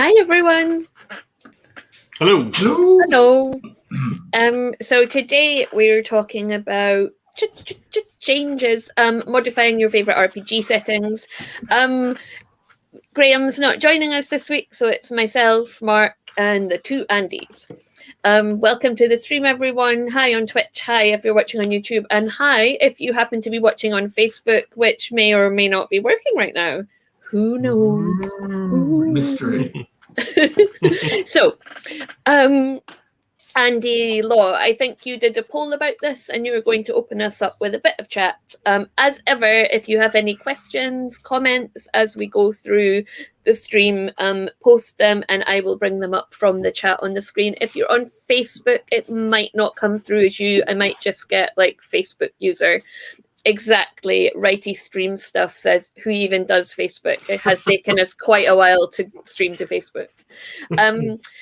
Hi, everyone. Hello. Hello. So today we're talking about changes, modifying your favorite RPG settings. Graham's not joining us this week, so it's myself, Mark, and the two Andys. Welcome to the stream, everyone. Hi on Twitch. Hi if you're watching on YouTube, and hi if you happen to be watching on Facebook, which may or may not be working right now. Who knows? Mystery. So, Andy Law, I think you did a poll about this and you were going to open us up with a bit of chat. As ever, if you have any questions, comments as we go through the stream, post them and I will bring them up from the chat on the screen. If you're on Facebook, it might not come through as you. I might just get like Facebook user. Exactly. Righty Stream Stuff says, who even does Facebook? It has taken us quite a while to stream to Facebook.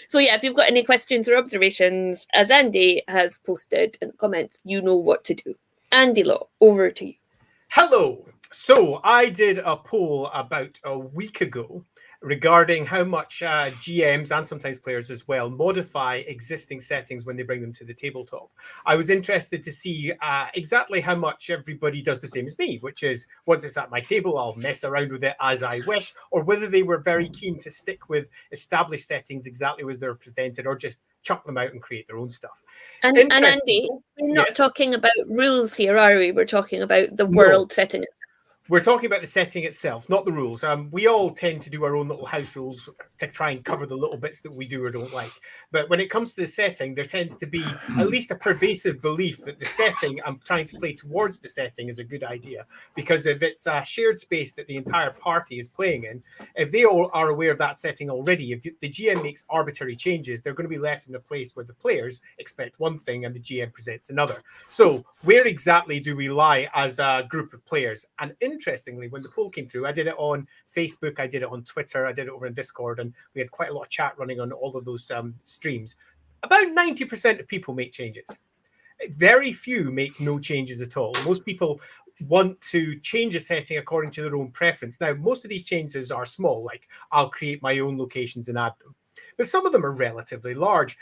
So yeah, if you've got any questions or observations, as Andy has posted in the comments, you know what to do. Andy Law, over to you. Hello. So I did a poll about a week ago regarding how much GMs and sometimes players as well modify existing settings when they bring them to the tabletop. I was interested to see exactly how much everybody does the same as me, which is once it's at my table, I'll mess around with it as I wish, or whether they were very keen to stick with established settings exactly as they're presented, or just chuck them out and create their own stuff. And Andy, we're not talking about rules here, are we? We're talking about the world setting. We're talking about the setting itself, not the rules. We all tend to do our own little house rules to try and cover the little bits that we do or don't like. But when it comes to the setting, there tends to be at least a pervasive belief that the setting, I'm trying to play towards the setting, is a good idea. Because if it's a shared space that the entire party is playing in, if they all are aware of that setting already, if the GM makes arbitrary changes, they're going to be left in a place where the players expect one thing and the GM presents another. So where exactly do we lie as a group of players? And interestingly, when the poll came through, I did it on Facebook, I did it on Twitter, I did it over in Discord, and we had quite a lot of chat running on all of those streams. About 90% of people make changes. Very few make no changes at all. Most people want to change a setting according to their own preference. Now, most of these changes are small, like I'll create my own locations and add them. But some of them are relatively large.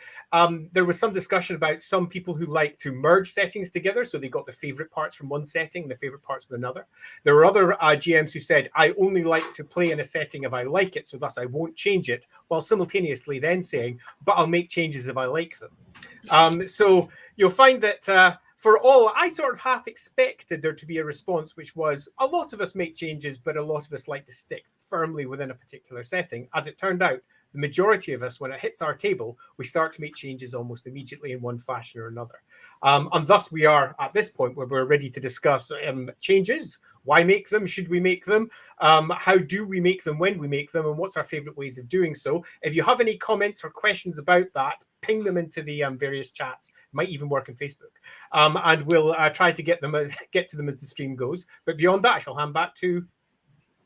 There was some discussion about some people who like to merge settings together. So they got the favorite parts from one setting and the favorite parts from another. There were other GMs who said, I only like to play in a setting if I like it, so thus I won't change it, while simultaneously then saying, but I'll make changes if I like them. So you'll find that for all, I sort of half expected there to be a response, which was a lot of us make changes, but a lot of us like to stick firmly within a particular setting. As it turned out, the majority of us, when it hits our table, we start to make changes almost immediately in one fashion or another. And thus we are at this point where we're ready to discuss changes. Why make them? Should we make them? How do we make them when we make them? And what's our favorite ways of doing so? If you have any comments or questions about that, ping them into the various chats. It might even work on Facebook. And we'll try to get to them as the stream goes. But beyond that, I shall hand back to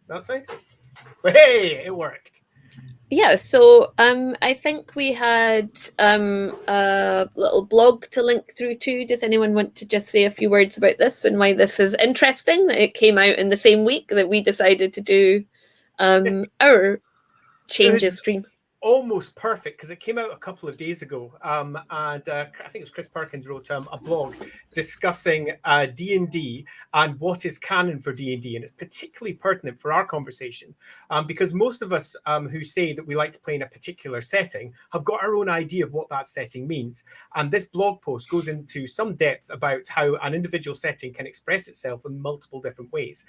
that side. But hey, it worked. Yeah, so I think we had a little blog to link through to. Does anyone want to just say a few words about this and why this is interesting? That it came out in the same week that we decided to do our changes stream. Almost perfect, because it came out a couple of days ago, and I think it was Chris Perkins wrote a blog discussing D&D and what is canon for D&D, and it's particularly pertinent for our conversation because most of us who say that we like to play in a particular setting have got our own idea of what that setting means, and this blog post goes into some depth about how an individual setting can express itself in multiple different ways.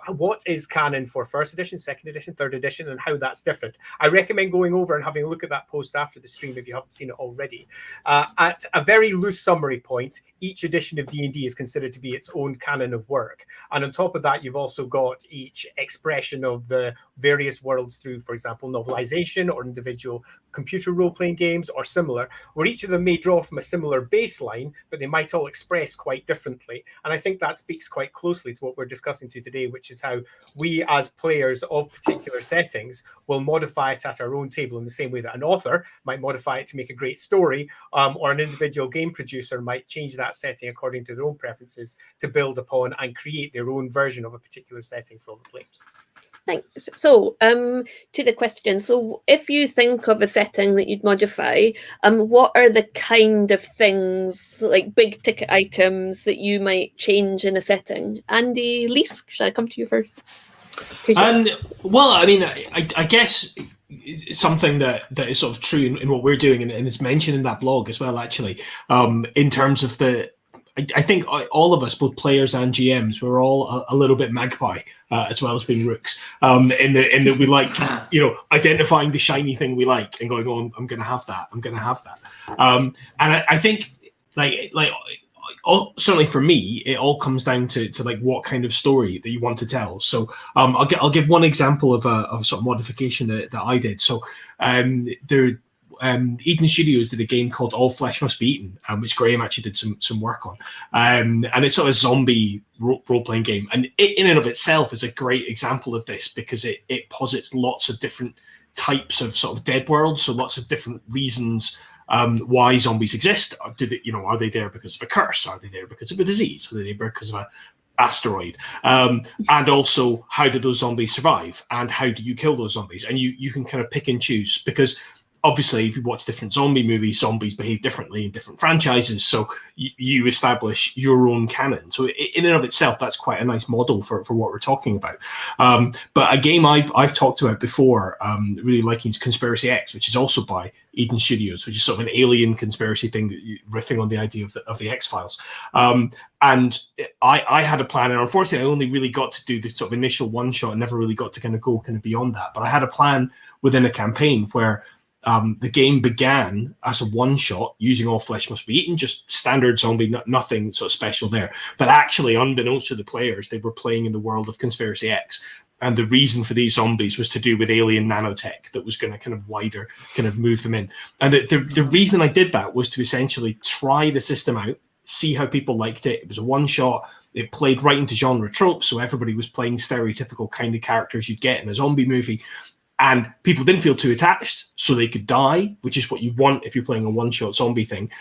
What is canon for first edition, second edition, third edition, and how that's different. I recommend going over and having a look at that post after the stream if you haven't seen it already. At a very loose summary point, each edition of D&D is considered to be its own canon of work. And on top of that, you've also got each expression of the various worlds through, for example, novelization or individual computer role-playing games or similar, where each of them may draw from a similar baseline, but they might all express quite differently. And I think that speaks quite closely to what we're discussing today, which is how we as players of particular settings will modify it at our own table in the same way that an author might modify it to make a great story, or an individual game producer might change that setting according to their own preferences to build upon and create their own version of a particular setting for all the players. Thanks. So, to the question. So, if you think of a setting that you'd modify, what are the kind of things, like big ticket items, that you might change in a setting? Andy, Lise, shall I come to you first? Well, I mean, I guess something that is sort of true in what we're doing, and it's mentioned in that blog as well, actually, in terms of I think all of us, both players and GMs, we're all a little bit magpie, as well as being rooks, in that we like, identifying the shiny thing we like and going, oh, I'm going to have that. I'm going to have that. And I think certainly for me, it all comes down to like what kind of story that you want to tell. So I'll give one example of a sort of modification that I did. So Eden Studios did a game called All Flesh Must Be Eaten, which Graham actually did some work on. And it's sort of a zombie role-playing game. And it, in and of itself, is a great example of this because it posits lots of different types of sort of dead worlds, so lots of different reasons why zombies exist. Are they there because of a curse? Are they there because of a disease? Are they there because of an asteroid? And also, how do those zombies survive? And how do you kill those zombies? And you can kind of pick and choose, because obviously, if you watch different zombie movies, zombies behave differently in different franchises. So you establish your own canon. So in and of itself, that's quite a nice model for what we're talking about. But a game I've talked about before, really liking, is Conspiracy X, which is also by Eden Studios, which is sort of an alien conspiracy thing, riffing on the idea of the X-Files. And I had a plan, and unfortunately, I only really got to do the sort of initial one shot and never really got to kind of beyond that. But I had a plan within a campaign where the game began as a one-shot using All Flesh Must Be Eaten, just standard zombie, nothing sort of special there. But actually, unbeknownst to the players, they were playing in the world of Conspiracy X. And the reason for these zombies was to do with alien nanotech that was going to kind of move them in. And the reason I did that was to essentially try the system out, see how people liked it. It was a one-shot. It played right into genre tropes, so everybody was playing stereotypical kind of characters you'd get in a zombie movie. And people didn't feel too attached, so they could die, which is what you want if you're playing a one-shot zombie thing.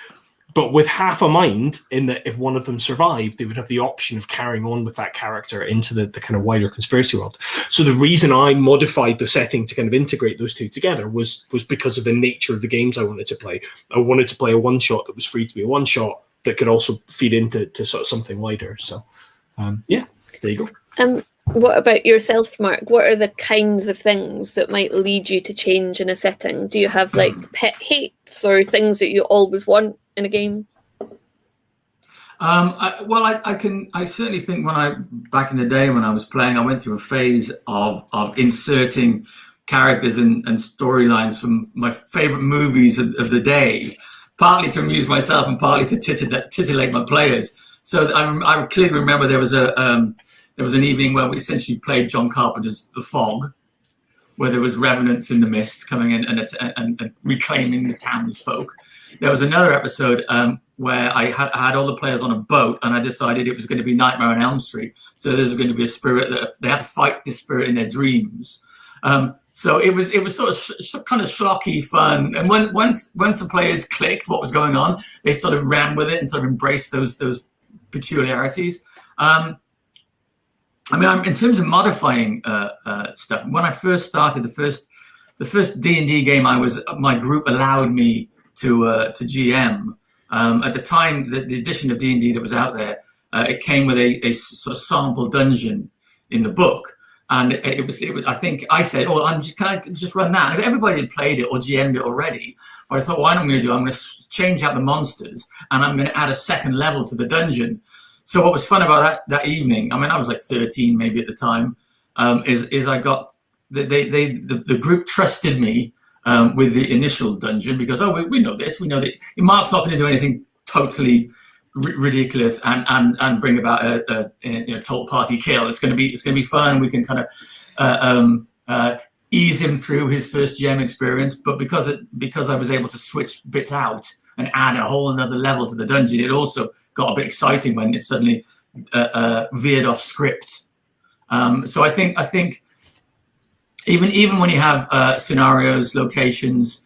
But with half a mind, in that if one of them survived, they would have the option of carrying on with that character into the kind of wider conspiracy world. So the reason I modified the setting to kind of integrate those two together was because of the nature of the games I wanted to play. I wanted to play a one-shot that was free to be a one-shot that could also feed into sort of something wider. So, there you go. What about yourself, Mark? What are the kinds of things that might lead you to change in a setting? Do you have like pet hates or things that you always want in a game? I certainly think back in the day when I was playing, I went through a phase of inserting characters and storylines from my favorite movies of the day, partly to amuse myself and partly to titillate my players. So I clearly remember there was an evening where we essentially played John Carpenter's The Fog, where there was revenants in the mist coming in and reclaiming the townsfolk. There was another episode where I had all the players on a boat, and I decided it was going to be Nightmare on Elm Street. So there's going to be a spirit that they had to fight this spirit in their dreams. So it was sort of kind of schlocky fun. And once the players clicked what was going on, they sort of ran with it and sort of embraced those peculiarities. In terms of modifying stuff, when I first started, the first D&D game my group allowed me to GM. At the time, the edition of D&D that was out there, it came with a sort of sample dungeon in the book, and it was. I think I said, "Oh, can I just run that?" And everybody had played it or GM'd it already, but I thought, "What I'm going to do? I'm going to change out the monsters, and I'm going to add a second level to the dungeon." So what was fun about that evening, I was like 13 maybe at the time, is I got, the group trusted me with the initial dungeon because, we know this, we know that Mark's not going to do anything totally ridiculous and bring about a total party kill. It's going to be fun, and we can kind of ease him through his first GM experience. But because I was able to switch bits out and add a whole another level to the dungeon, it also got a bit exciting when it suddenly veered off script. So I think even when you have scenarios, locations,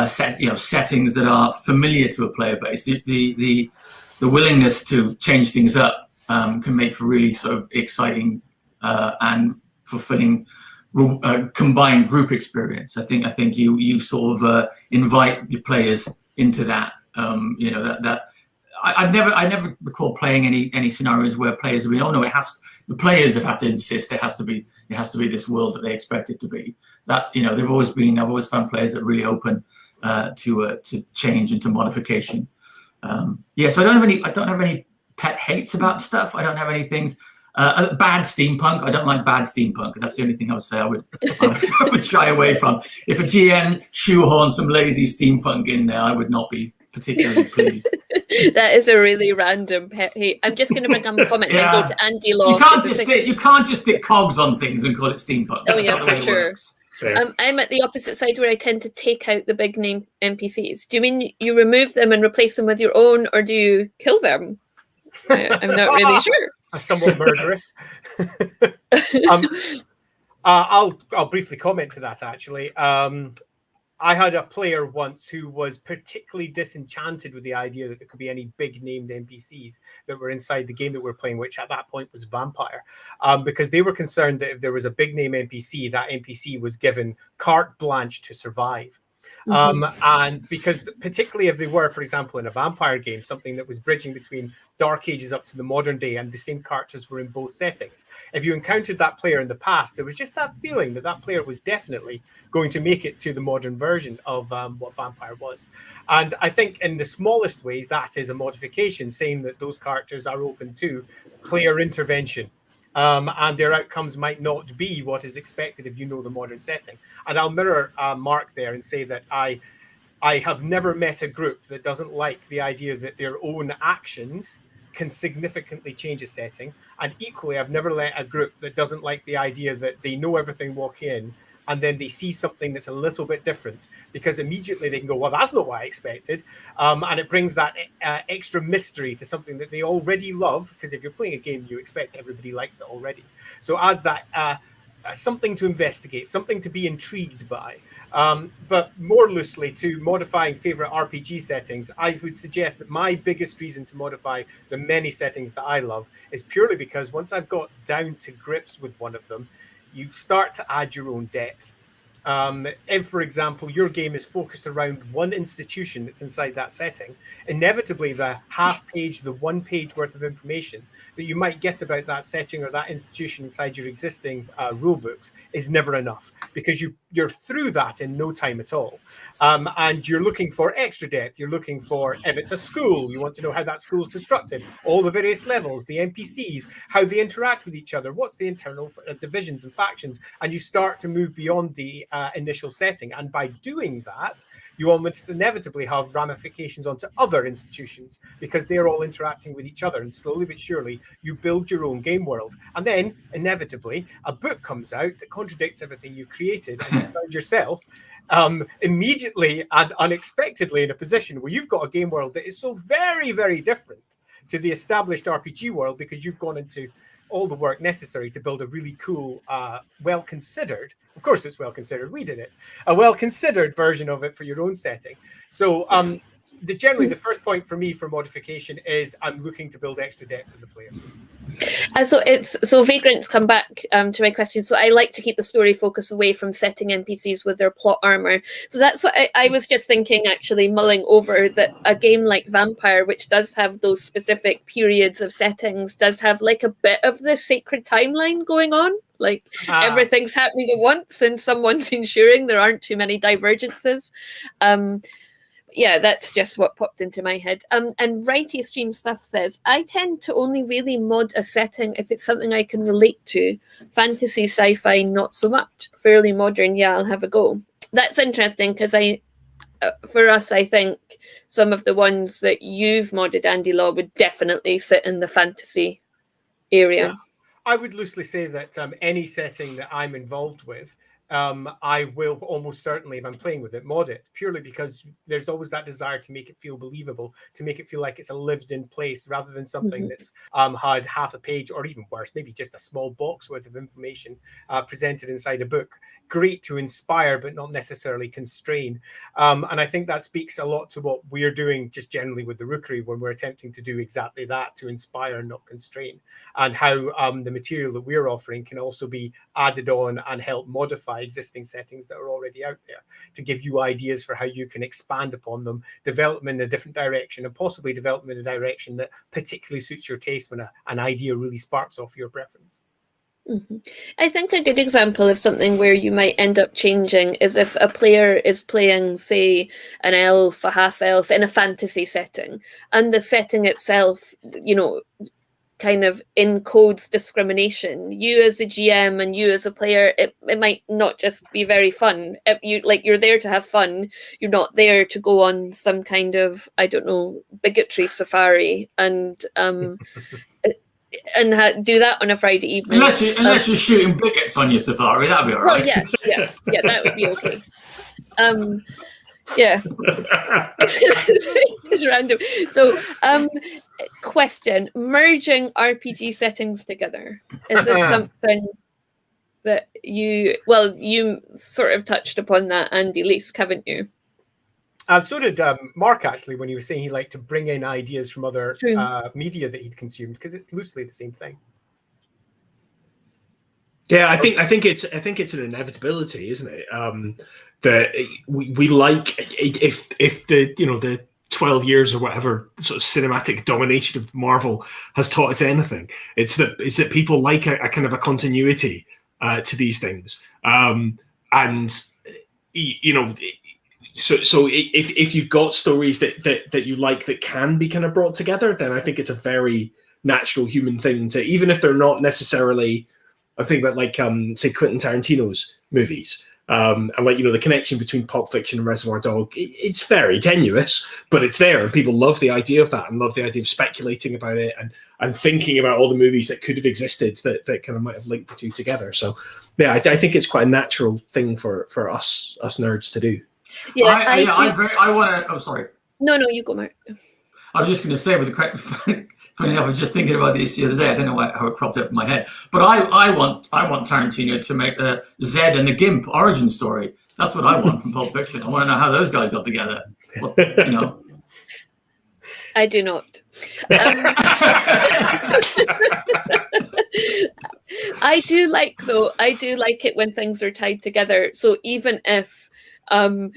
settings that are familiar to a player base, the willingness to change things up can make for really sort of exciting and fulfilling combined group experience. I think you sort of invite your players into that. I never recall playing any scenarios where players have been, oh no, the players have had to insist it has to be this world that they expect it to be. That I've always found players that are really open to change and to modification. So I don't have any pet hates about stuff. I don't have any things. Bad steampunk. I don't like bad steampunk. That's the only thing I would say I would shy away from. If a GM shoehorns some lazy steampunk in there, I would not be particularly pleased. That is a really random pet hate. I'm just going to bring up a comment and go to Andy Law. You can't just stick cogs on things and call it steampunk. Oh yeah, for sure. I'm at the opposite side where I tend to take out the big name NPCs. Do you mean you remove them and replace them with your own, or do you kill them? I'm not really sure. Somewhat murderous. I'll briefly comment to that, actually. I had a player once who was particularly disenchanted with the idea that there could be any big named NPCs that were inside the game that we're playing, which at that point was Vampire, because they were concerned that if there was a big name NPC, that NPC was given carte blanche to survive. And because particularly if they were, for example, in a vampire game, something that was bridging between Dark Ages up to the modern day, and the same characters were in both settings, if you encountered that player in the past, there was just that feeling that player was definitely going to make it to the modern version of what Vampire was. And I think in the smallest ways, that is a modification, saying that those characters are open to player intervention. And their outcomes might not be what is expected if you know the modern setting. And I'll mirror Mark there and say that I have never met a group that doesn't like the idea that their own actions can significantly change a setting. And equally, I've never met a group that doesn't like the idea that they know everything walking in, and then they see something that's a little bit different, because immediately they can go, well, that's not what I expected. And it brings that extra mystery to something that they already love, because if you're playing a game, you expect everybody likes it already. So it adds that something to investigate, something to be intrigued by. But more loosely, to modifying favorite RPG settings, I would suggest that my biggest reason to modify the many settings that I love is purely because once I've got down to grips with one of them, you start to add your own depth. If, for example, your game is focused around one institution that's inside that setting, inevitably the half page, the 1 page worth of information that you might get about that setting or that institution inside your existing rule books is never enough, because you're through that in no time at all. And you're looking for extra depth. You're looking for, if it's a school, you want to know how that school's constructed, all the various levels, the NPCs, how they interact with each other, what's the internal divisions and factions, and you start to move beyond the initial setting. And by doing that, you almost inevitably have ramifications onto other institutions, because they're all interacting with each other, and slowly but surely you build your own game world. And then inevitably a book comes out that contradicts everything you've created, and you find yourself immediately and unexpectedly in a position where you've got a game world that is so very, very different to the established RPG world, because you've gone into all the work necessary to build a really cool, well-considered, of course it's well-considered, we did it, a well-considered version of it for your own setting. So generally the first point for me for modification is I'm looking to build extra depth in the players. So Vagrant's come back to my question. So I like to keep the story focus away from setting NPCs with their plot armor. So that's what I was just thinking, actually mulling over, that a game like Vampire, which does have those specific periods of settings, does have like a bit of the sacred timeline going on. Like everything's happening at once and someone's ensuring there aren't too many divergences. Yeah, that's just what popped into my head. And Righty Stream Stuff says, I tend to only really mod a setting if it's something I can relate to. Fantasy, sci-fi, not so much. Fairly modern, yeah, I'll have a go. That's interesting, because for us, I think some of the ones that you've modded, Andy Law, would definitely sit in the fantasy area. Yeah. I would loosely say that any setting that I'm involved with I will almost certainly, if I'm playing with it, mod it, purely because there's always that desire to make it feel believable, to make it feel like it's a lived-in place rather than something that's had half a page, or even worse, maybe just a small box worth of information presented inside a book. Great to inspire, but not necessarily constrain. And I think that speaks a lot to what we're doing just generally with the Rookery, when we're attempting to do exactly that, to inspire and not constrain, and how the material that we're offering can also be added on and help modify existing settings that are already out there, to give you ideas for how you can expand upon them, develop them in a different direction, and possibly develop them in a direction that particularly suits your taste when an idea really sparks off your preference. I think a good example of something where you might end up changing is if a player is playing, say, an elf, a half-elf in a fantasy setting, and the setting itself, kind of encodes discrimination. You as a GM and you as a player, it might not just be very fun. You're there to have fun. You're not there to go on some kind of, I don't know, bigotry safari and do that on a Friday evening. Unless you're shooting bigots on your safari, that'd be all right. Well, yeah, that would be okay. Yeah. It's random. So, question: merging RPG settings together, is this something that you sort of touched upon that, Andy Leask, haven't you? So did Mark, actually, when he was saying he liked to bring in ideas from other media that he'd consumed, because it's loosely the same thing. Yeah, I think it's an inevitability, isn't it? That we like, if the 12 years or whatever sort of cinematic domination of Marvel has taught us anything, it's that people like a kind of a continuity to these things, and So if you've got stories that you like that can be kind of brought together, then I think it's a very natural human thing to, even if they're not necessarily, I think about like say Quentin Tarantino's movies, and like the connection between Pulp Fiction and Reservoir Dog, it's very tenuous, but it's there, and people love the idea of that and love the idea of speculating about it and thinking about all the movies that could have existed that kind of might have linked the two together. So yeah, I think it's quite a natural thing for us nerds to do. Yeah, I want to. Oh, sorry. No, you go, Mark. I was just going to say, with the correct. Funny enough, I was just thinking about this the other day. I don't know how it cropped up in my head, but I want Tarantino to make the Zed and the Gimp origin story. That's what I want from Pulp Fiction. I want to know how those guys got together. I do not. I do like it when things are tied together. So even if a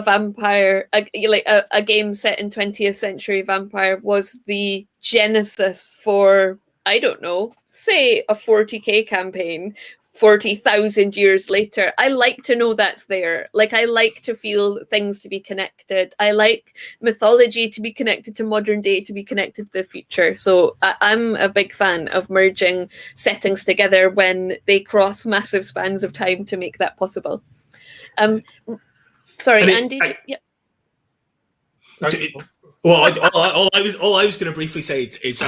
vampire, a game set in 20th century vampire was the genesis for, I don't know, say a 40k campaign 40,000 years later, I like to know that's there. Like, I like to feel things to be connected. I like mythology to be connected to modern day, to be connected to the future. So I'm a big fan of merging settings together when they cross massive spans of time to make that possible. Sorry, Andy. All I was going to briefly say is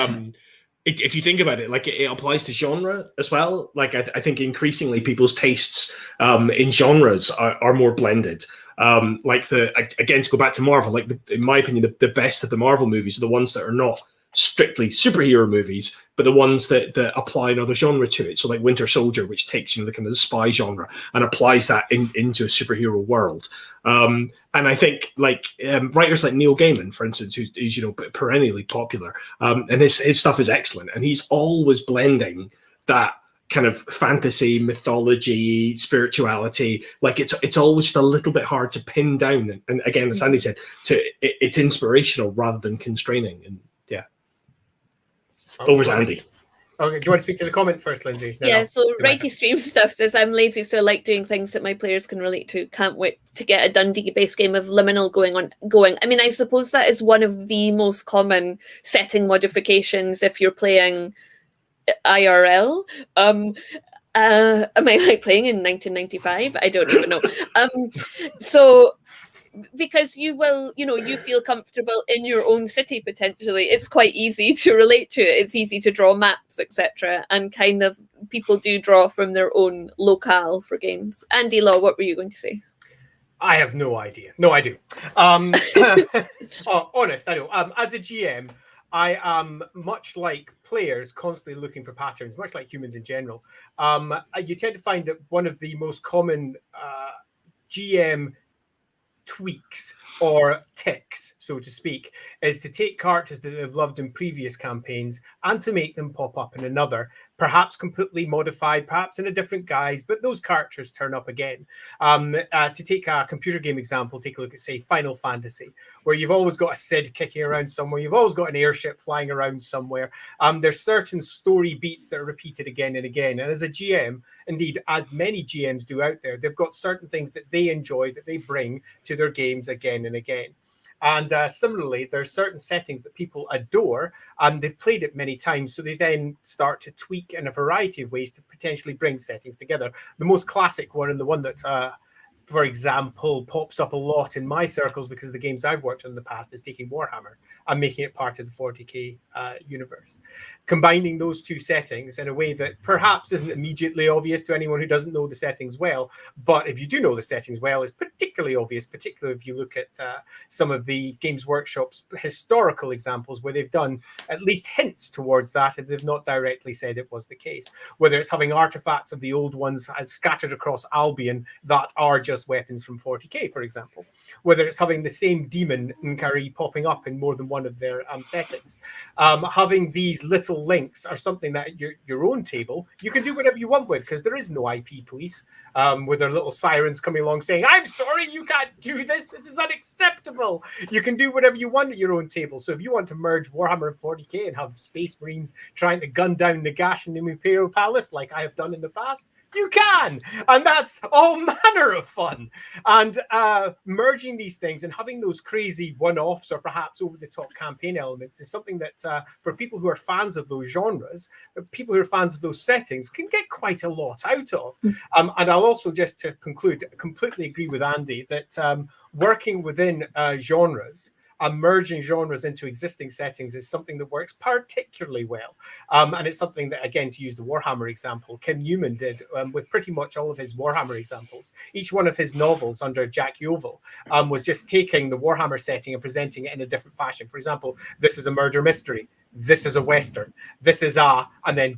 if you think about it, like it applies to genre as well. Like I think increasingly people's tastes in genres are more blended. Like again, to go back to Marvel, like in my opinion, the best of the Marvel movies are the ones that are not strictly superhero movies, but the ones that apply another genre to it. So like Winter Soldier, which takes the kind of the spy genre and applies that into a superhero world. And I think like writers like Neil Gaiman, for instance, who's perennially popular, and his stuff is excellent, and he's always blending that kind of fantasy, mythology, spirituality. Like it's always just a little bit hard to pin down. And again, as Andy said, it's inspirational rather than constraining. And yeah. Over to Andy. Okay, do you want to speak to the comment first, Lindsay? So Righty Stream stuff says, I'm lazy, so I like doing things that my players can relate to. Can't wait to get a Dundee-based game of Liminal going. I mean, I suppose that is one of the most common setting modifications if you're playing IRL. Am I like playing in 1995? I don't even know. So because you will, you feel comfortable in your own city potentially. It's quite easy to relate to it. It's easy to draw maps, etc., and kind of people do draw from their own locale for games. Andy Law, what were you going to say? I have no idea. No, I do. Honest, I know. As a GM, I am much like players constantly looking for patterns, much like humans in general. You tend to find that one of the most common GM tweaks or ticks, so to speak, is to take characters that they've loved in previous campaigns and to make them pop up in another, perhaps completely modified, perhaps in a different guise, but those characters turn up again. To take a computer game example, take a look at, say, Final Fantasy, where you've always got a Sid kicking around somewhere, you've always got an airship flying around somewhere. There's certain story beats that are repeated again and again, and as a GM, indeed, as many GMs do out there, they've got certain things that they enjoy, that they bring to their games again and again. And similarly, there's certain settings that people adore, and they've played it many times, so they then start to tweak in a variety of ways to potentially bring settings together. The most classic one, and the one that, for example, pops up a lot in my circles because of the games I've worked on in the past, is taking Warhammer and making it part of the 40k universe. Combining those two settings in a way that perhaps isn't immediately obvious to anyone who doesn't know the settings well, but if you do know the settings well, it's particularly obvious, particularly if you look at some of the Games Workshop's historical examples where they've done at least hints towards that, if they've not directly said it was the case. Whether it's having artifacts of the old ones scattered across Albion that are just weapons from 40k, for example. Whether it's having the same demon Nkari popping up in more than one of their settings. Having these little links are something that your own table, you can do whatever you want with, because there is no IP police with their little sirens coming along saying, I'm sorry, you can't do this. This is unacceptable. You can do whatever you want at your own table. So if you want to merge Warhammer and 40k and have Space Marines trying to gun down Nagash in the Imperial Palace, like I have done in the past, you can, and that's all manner of fun. And merging these things and having those crazy one-offs or perhaps over-the-top campaign elements is something that for people who are fans of those genres, people who are fans of those settings can get quite a lot out of. And I'll also, just to conclude, completely agree with Andy that working within genres and merging genres into existing settings is something that works particularly well. And it's something that, again, to use the Warhammer example, Kim Newman did with pretty much all of his Warhammer examples. Each one of his novels under Jack Yeovil was just taking the Warhammer setting and presenting it in a different fashion. For example, this is a murder mystery. This is a Western. This is and then ...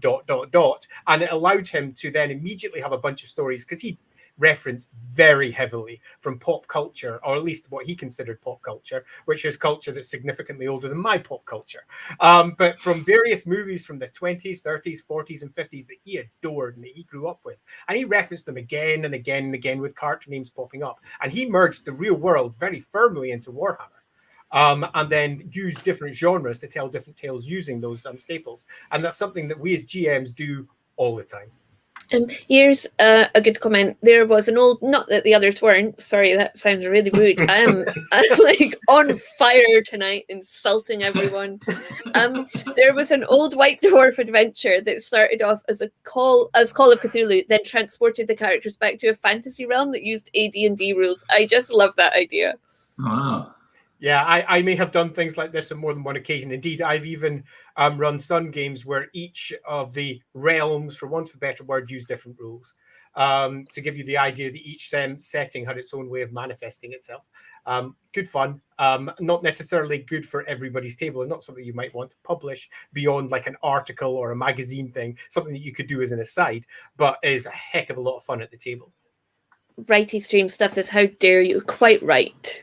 And it allowed him to then immediately have a bunch of stories, because he referenced very heavily from pop culture, or at least what he considered pop culture, which is culture that's significantly older than my pop culture. But from various movies from the 20s, 30s, 40s, and 50s that he adored and that he grew up with. And he referenced them again and again and again with character names popping up. And he merged the real world very firmly into Warhammer. And then use different genres to tell different tales using those staples. And that's something that we as GMs do all the time. Here's a good comment. There was an old, not that the others weren't, sorry, that sounds really rude. I'm like on fire tonight, insulting everyone. There was an old White Dwarf adventure that started off as Call of Cthulhu, then transported the characters back to a fantasy realm that used AD&D rules. I just love that idea. Wow. Yeah, I may have done things like this on more than one occasion. Indeed, I've even run some games where each of the realms, for want of a better word, use different rules to give you the idea that each setting had its own way of manifesting itself. Good fun, not necessarily good for everybody's table, and not something you might want to publish beyond like an article or a magazine thing, something that you could do as an aside, but is a heck of a lot of fun at the table. Righty Stream Stuff says, how dare you? Quite right.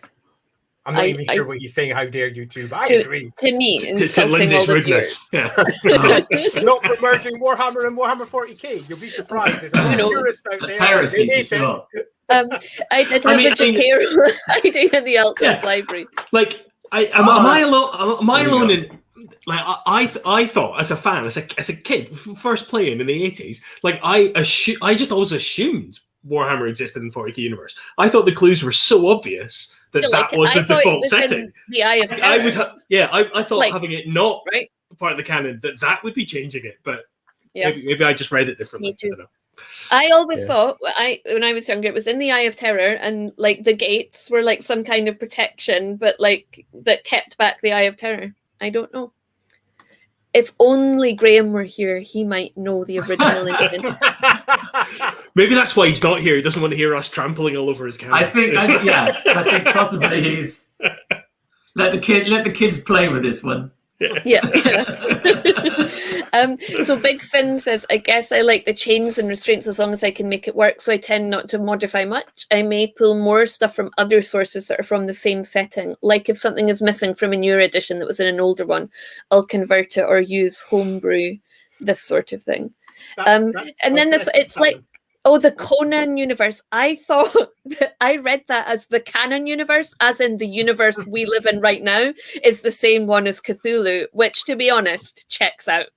I'm not even sure what he's saying, how dare you two, but I agree. To me, insulting Lindsay's all the rudeness. viewers. Yeah. Not for merging Warhammer and Warhammer 40k. You'll be surprised. There's a purist out That's there. heresy, They hate sure. I did have a Jakiro idea in the Elton library. Like, am I alone? Am I alone in? Like, I thought as a fan, as a kid, first playing in the 80s, like I just always assumed Warhammer existed in 40k universe. I thought the clues were so obvious that was the default setting. The Eye of Terror. I thought having it not part of the canon that would be changing it, but maybe I just read it differently. I don't know. I always thought when I was younger, it was in the Eye of Terror, and like the gates were like some kind of protection, but like that kept back the Eye of Terror. I don't know. If only Graham were here, he might know the original intent. Maybe that's why he's not here. He doesn't want to hear us trampling all over his camera. I think possibly he's let the kids play with this one. Yeah. So Big Finn says, I guess I like the chains and restraints as long as I can make it work, so I tend not to modify much. I may pull more stuff from other sources that are from the same setting. Like if something is missing from a newer edition that was in an older one, I'll convert it or use homebrew, this sort of thing. And then it's like, oh, the Conan universe. I thought that I read that as the canon universe, as in the universe we live in right now, is the same one as Cthulhu, which, to be honest, checks out.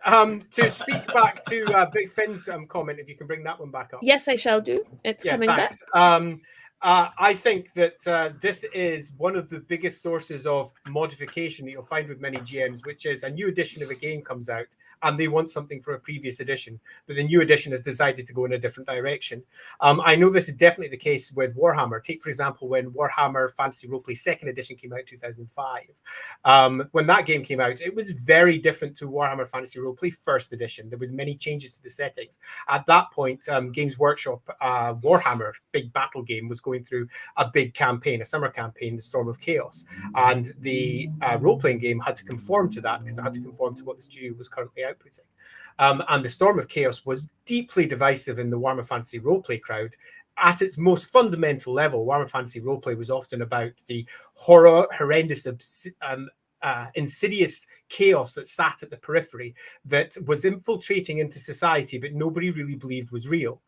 To speak back to Big Finn's comment, if you can bring that one back up. Yes, I shall do. It's coming thanks. back. I think that this is one of the biggest sources of modification that you'll find with many GMs, which is a new edition of a game comes out and they want something from a previous edition, but the new edition has decided to go in a different direction. I know this is definitely the case with Warhammer. Take, for example, when Warhammer Fantasy Roleplay 2nd edition came out in 2005. When that game came out, it was very different to Warhammer Fantasy Roleplay 1st edition. There was many changes to the settings. At that point, Games Workshop Warhammer big battle game was going through a big campaign, a summer campaign, the Storm of Chaos. And the role-playing game had to conform to that because it had to conform to what the studio was currently outputting. And the Storm of Chaos was deeply divisive in the Warhammer Fantasy roleplay crowd. At its most fundamental level, Warhammer Fantasy roleplay was often about the horrendous, insidious chaos that sat at the periphery that was infiltrating into society, but nobody really believed was real.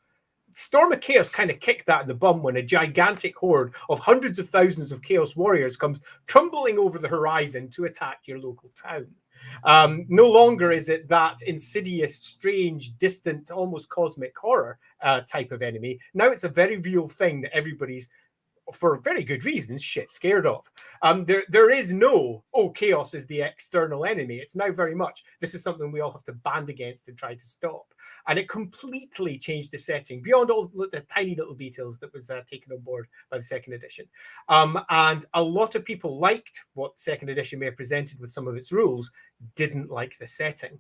Storm of Chaos kind of kicked that in the bum when a gigantic horde of hundreds of thousands of Chaos warriors comes tumbling over the horizon to attack your local town. No longer is it that insidious, strange, distant, almost cosmic horror type of enemy. Now it's a very real thing that everybody's, for very good reasons, shit scared of. There is no, chaos is the external enemy. It's now very much, this is something we all have to band against and try to stop. And it completely changed the setting beyond all the tiny little details that was taken on board by the 2nd edition. And a lot of people liked what the 2nd edition may have presented with some of its rules, didn't like the setting.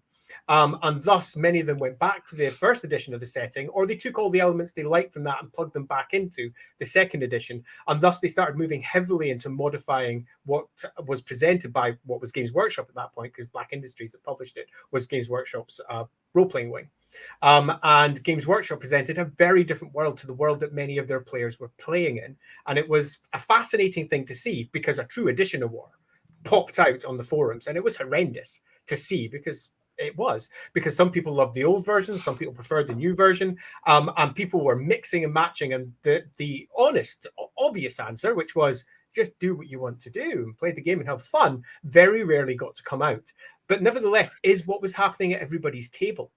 And thus, many of them went back to the 1st edition of the setting, or they took all the elements they liked from that and plugged them back into the 2nd edition. And thus, they started moving heavily into modifying what was presented by what was Games Workshop at that point, because Black Industries that published it was Games Workshop's role-playing wing. And Games Workshop presented a very different world to the world that many of their players were playing in. And it was a fascinating thing to see because a true edition of war popped out on the forums, and it was horrendous to see because some people loved the old version, some people preferred the new version, and people were mixing and matching. And the honest, obvious answer, which was just do what you want to do and play the game and have fun, very rarely got to come out. But nevertheless, is what was happening at everybody's table.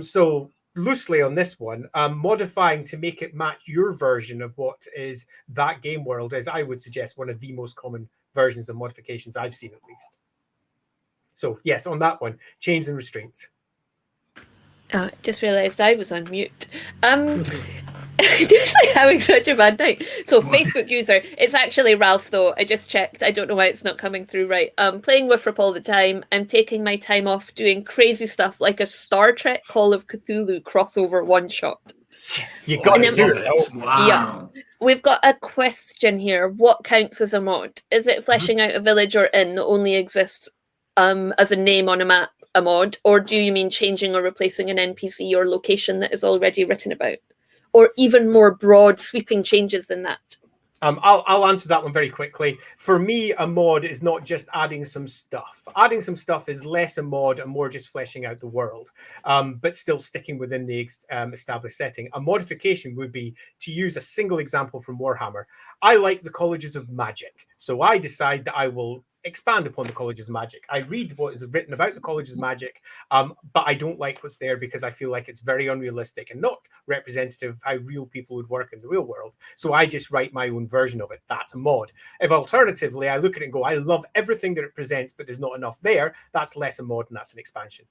So loosely on this one, modifying to make it match your version of what is that game world is, I would suggest, one of the most common versions of modifications I've seen, at least. So yes, on that one, chains and restraints. Just realised I was on mute. Just like having such a bad night. So Facebook user, it's actually Ralph though. I just checked. I don't know why it's not coming through right. Playing WFRP all the time. I'm taking my time off doing crazy stuff like a Star Trek Call of Cthulhu crossover one shot. You got to do it. Wow. Yeah. We've got a question here. What counts as a mod? Is it fleshing out a village or inn that only exists as a name on a map, a mod, or do you mean changing or replacing an NPC or location that is already written about? Or even more broad, sweeping changes than that? I'll answer that one very quickly. For me, a mod is not just adding some stuff. Adding some stuff is less a mod and more just fleshing out the world, but still sticking within the established setting. A modification would be to use a single example from Warhammer. I like the Colleges of Magic, so I decide that I will expand upon the Colleges of Magic. I read what is written about the Colleges of Magic, but I don't like what's there because I feel like it's very unrealistic and not representative of how real people would work in the real world. So I just write my own version of it. That's a mod. If alternatively, I look at it and go, I love everything that it presents, but there's not enough there, that's less a mod and that's an expansion.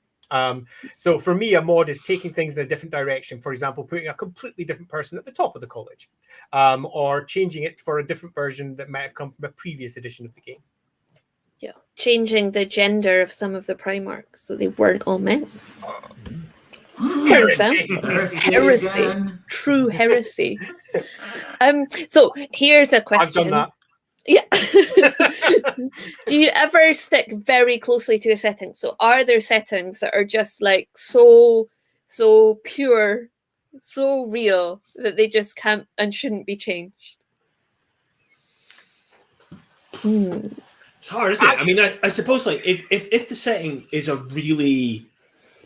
So for me, a mod is taking things in a different direction. For example, putting a completely different person at the top of the college, or changing it for a different version that might have come from a previous edition of the game. Yeah, changing the gender of some of the Primarchs so they weren't all men. For example, heresy, true heresy. So here's a question. I've done that. Yeah. Do you ever stick very closely to a setting? So are there settings that are just like so pure, so real that they just can't and shouldn't be changed? It's hard, isn't it? I mean, I suppose like if the setting is a really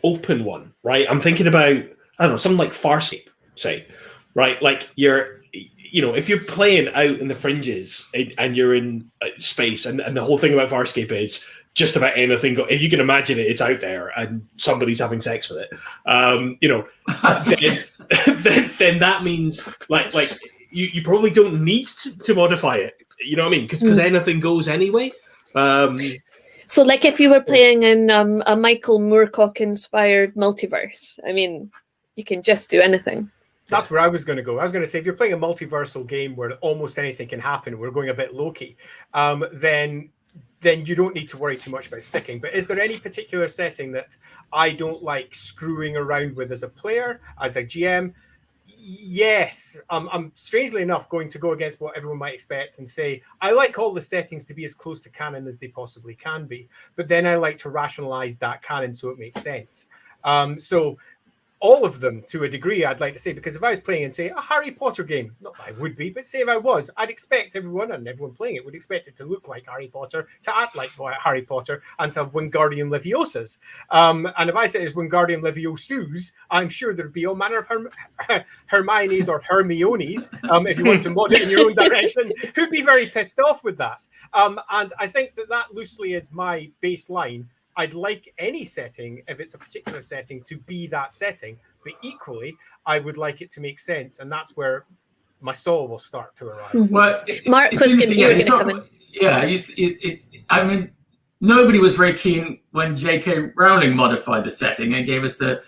open one, right? I'm thinking about, I don't know, something like Farscape, say, right? Like if you're playing out in the fringes and you're in space, and the whole thing about Farscape is just about anything. If you can imagine it, it's out there and somebody's having sex with it. Then that means like you probably don't need to modify it. You know what I mean? Because anything goes anyway. So, like, if you were playing in a Michael Moorcock-inspired multiverse, I mean, you can just do anything. That's where I was going to go. I was going to say, if you're playing a multiversal game where almost anything can happen, we're going a bit low-key, then you don't need to worry too much about sticking. But is there any particular setting that I don't like screwing around with as a player, as a GM? Yes, I'm strangely enough going to go against what everyone might expect and say I like all the settings to be as close to canon as they possibly can be, but then I like to rationalize that canon so it makes sense. So all of them to a degree, I'd like to say, because if I was playing in, say, a Harry Potter game, not that I would be, but say if I was, I'd expect everyone playing it would expect it to look like Harry Potter, to act like Harry Potter, and to have Wingardium Leviosas. And if I said it's Wingardium Leviosus, I'm sure there'd be all manner of Hermiones or Hermiones, if you want to mod it in your own direction, who'd be very pissed off with that. And I think that loosely is my baseline. I'd like any setting, if it's a particular setting, to be that setting. But equally, I would like it to make sense. And that's where my soul will start to arrive. Well, Mark was going to come in. Yeah, I mean, nobody was very keen when J.K. Rowling modified the setting and gave us the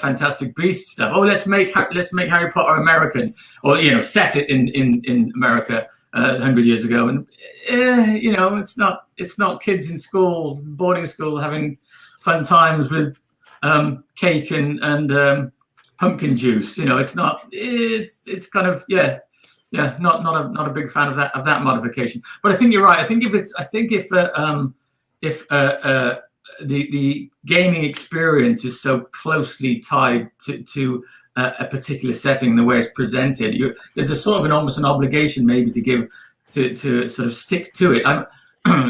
Fantastic Beasts stuff. Oh, let's make Harry Potter American, or set it in America 100 years ago, and it's not kids in school, boarding school, having fun times with cake and pumpkin juice. It's not. It's kind of not a big fan of that modification. But I think you're right. I think if the gaming experience is so closely tied to a particular setting, the way it's presented, there's a sort of almost an obligation maybe to sort of stick to it.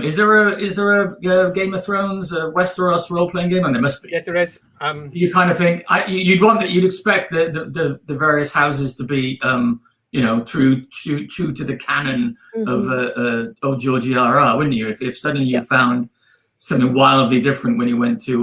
Is there a Game of Thrones, Westeros role-playing game? And there must be. Yes, there is. You kind of think you'd expect the various houses to be true to the canon of George R.R., wouldn't you? If suddenly you found something wildly different when you went to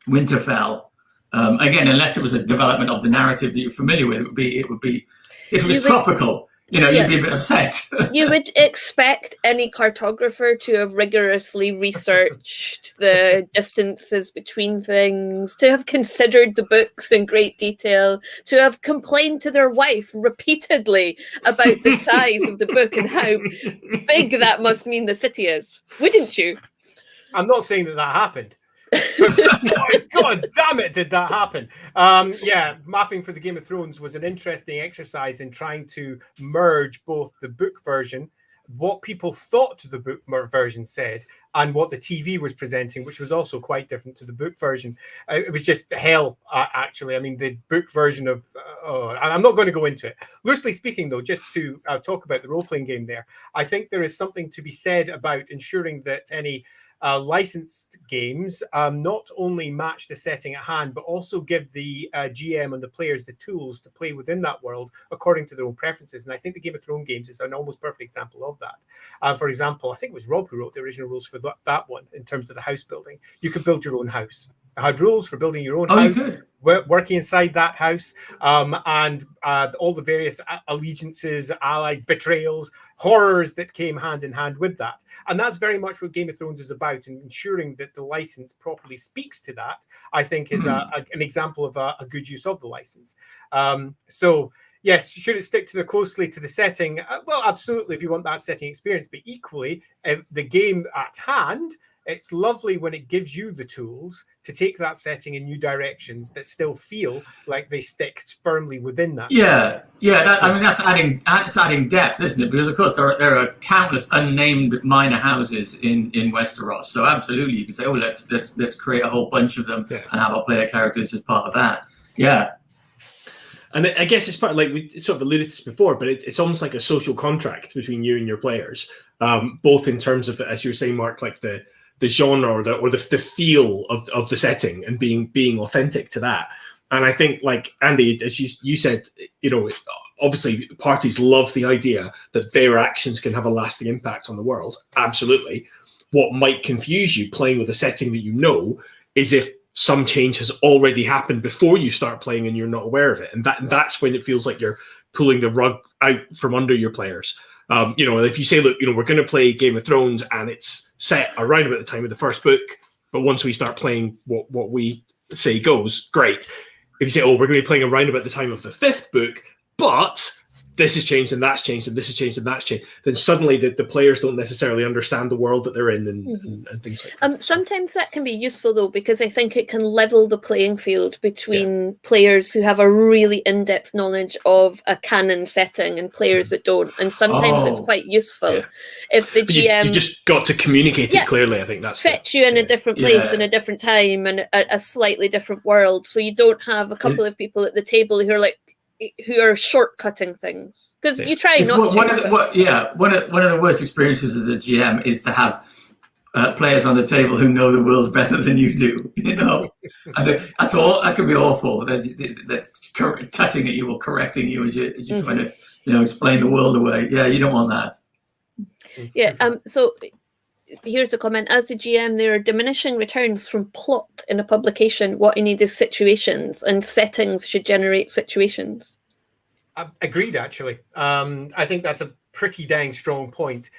Winterfell. Again, unless it was a development of the narrative that you're familiar with, it would be if it was tropical. You'd be a bit upset. You would expect any cartographer to have rigorously researched the distances between things, to have considered the books in great detail, to have complained to their wife repeatedly about the size of the book and how big that must mean the city is. Wouldn't you? I'm not saying that happened. God damn it, did that happen? Mapping for the Game of Thrones was an interesting exercise in trying to merge both the book version, what people thought the book version said, and what the TV was presenting, which was also quite different to the book version. It was just hell, actually. I mean, the book version of... I'm not going to go into it. Loosely speaking, though, just to talk about the role-playing game there, I think there is something to be said about ensuring that any licensed games not only match the setting at hand, but also give the GM and the players the tools to play within that world according to their own preferences. And I think the Game of Thrones games is an almost perfect example of that. For example, I think it was Rob who wrote the original rules for that one in terms of the house building. You could build your own house. It had rules for building your own Oh, you house, could. working inside that house, and all the various allegiances, allied betrayals, horrors that came hand in hand with that. And that's very much what Game of Thrones is about, and ensuring that the license properly speaks to that, I think, is an example of a good use of the license. So yes, should it stick closely to the setting? Well, absolutely, if you want that setting experience. But equally, the game at hand, it's lovely when it gives you the tools to take that setting in new directions that still feel like they stick firmly within that. Yeah, yeah. I mean, that's adding depth, isn't it? Because of course there are countless unnamed minor houses in Westeros. So absolutely, you can say, oh, let's create a whole bunch of them and have our player characters as part of that. Yeah. And I guess it's part of, like we sort of alluded to this before, but it's almost like a social contract between you and your players, both in terms of, as you were saying, Mark, like the genre or the feel of the setting and being authentic to that. And I think, like Andy, as you said, obviously parties love the idea that their actions can have a lasting impact on the world. Absolutely. What might confuse you playing with a setting that you know is if some change has already happened before you start playing and you're not aware of it. And that's when it feels like you're pulling the rug out from under your players. If you say, look, we're going to play Game of Thrones and it's set around about the time of the first book, but once we start playing what we say goes, great. If you say, oh, we're going to be playing around about the time of the fifth book, but this has changed and that's changed and this has changed and that's changed, then suddenly the players don't necessarily understand the world that they're in and things like that. Sometimes that can be useful, though, because I think it can level the playing field between players who have a really in-depth knowledge of a canon setting and players that don't. And sometimes it's quite useful if the GM... You just got to communicate it clearly, I think. That's sets you in a different place in a different time and a slightly different world, so you don't have a couple of people at the table who are shortcutting things, because you try not one of the worst experiences as a GM is to have players on the table who know the rules better than you do. I think that can be awful. That's touching at you or correcting you as you're trying to explain the world away. Yeah, you don't want that. Yeah. So here's a comment. As the GM, there are diminishing returns from plot in a publication. What I need is situations, and settings should generate situations. Agreed, actually. I think that's a pretty dang strong point.